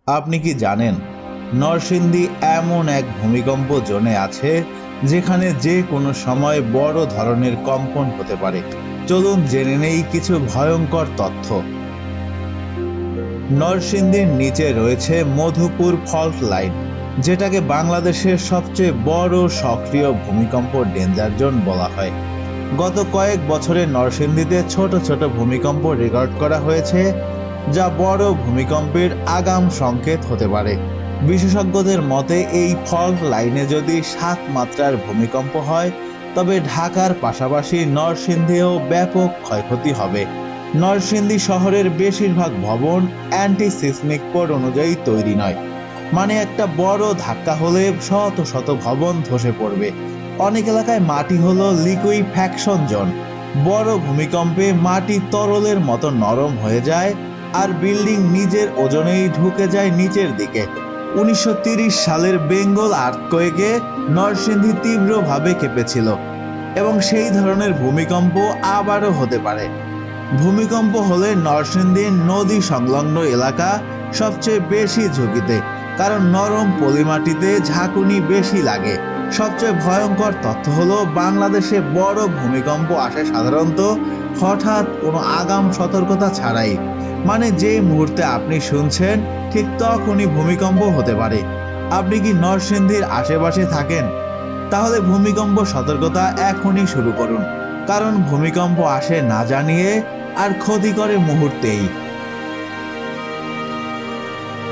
আপনি কি জানেন নরসিংদী এমন এক ভূমিকম্প জোনে আছে যেখানে যে কোনো সময় বড় ধরনের কম্পন হতে পারে। চলুন জেনে নেই কিছু ভয়ঙ্কর তথ্য। নরসিংদীর নিচে রয়েছে মধুপুর ফল্ট লাইন, যেটাকে বাংলাদেশের সবচেয়ে বড় সক্রিয় ভূমিকম্প ডেঞ্জার জোন বলা হয়। গত কয়েক বছরে নরসিংদীতে ছোট ছোট ভূমিকম্প রেকর্ড করা হয়েছে, যা বড় ভূমিকম্পের আগাম সংকেত হতে পারে। বিশেষজ্ঞদের মতে এই ফল্ট লাইনে যদি 7 মাত্রার ভূমিকম্প হয় তবে ঢাকার পাশাপাশি নরসিংদীও ব্যাপক ক্ষয়ক্ষতি হবে। নরসিংদী শহরের বেশিরভাগ ভবন অ্যান্টি সিসমিক কোড অনুযায়ী তৈরি নয়, মানে একটা বড় ধাক্কা হলে শত শত ভবন ধসে পড়বে। অনেক এলাকায় মাটি হলো লিকুইফ্যাকশন জোন। বড় ভূমিকম্পে মাটি তরলের মতো নরম হয়ে যায় আর বিল্ডিং নিজের ওজনেই ঢুকে যায় নিচের দিকে। 1930 সালের বেঙ্গল আর্থকোয়েকে নরসিংদী তীব্রভাবে কেঁপেছিল এবং সেই ধরনের ভূমিকম্প আবারও হতে পারে। ভূমিকম্প হলে নরসিংদীর নদী সংলগ্ন এলাকা সবচেয়ে বেশি ঝুঁকিতে, কারণ নরম পলিমাটিতে ঝাঁকুনি বেশি লাগে। সবচেয়ে ভয়ঙ্কর তথ্য হলো বাংলাদেশে বড় ভূমিকম্প আসে সাধারণত হঠাৎ কোনো আগাম সতর্কতা ছাড়াই, মানে যেই মুহূর্তে আপনি শুনছেন ঠিক তখনই ভূমিকম্প হতে পারে। আপনি কি নরসিংদীর আশেপাশে থাকেন? তাহলে ভূমিকম্প সতর্কতা এখনই শুরু করুন, কারণ ভূমিকম্প আসে না জানিয়ে আর ক্ষতি করে মুহূর্তেই।